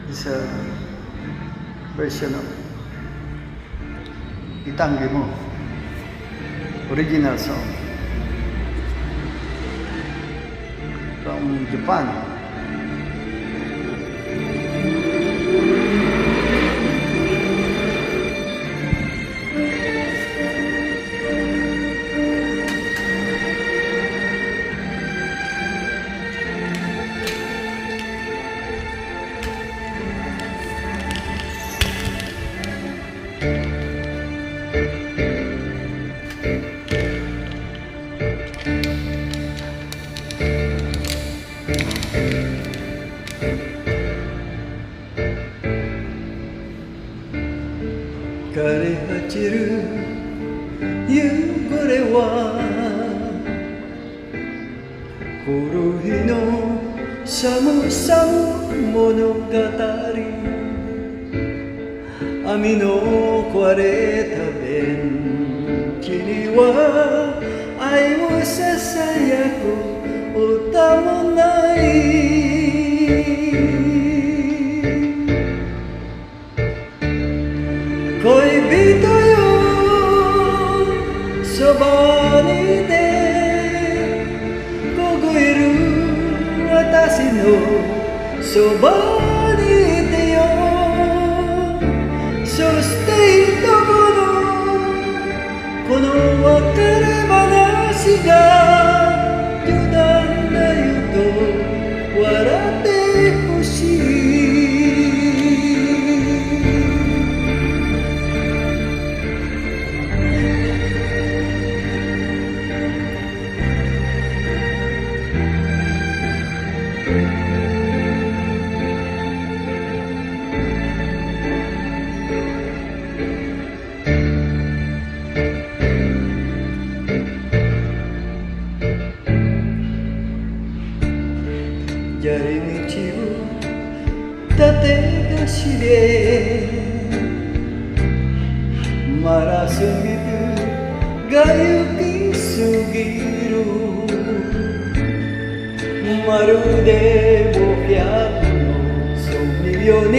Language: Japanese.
is a version of Itanggi Mo, original song from Japan.枯れ果ちる夕暮れはこの日の寒さの物語、網の壊れたベンチには愛をささやく歌もない恋人よそばにいて凍える私のそばにいてよ、そしてこの別れ話が冗談だよと笑ってほしい。砂利道を縦走れマラソンビルが行き過ぎる、まるで500のそのように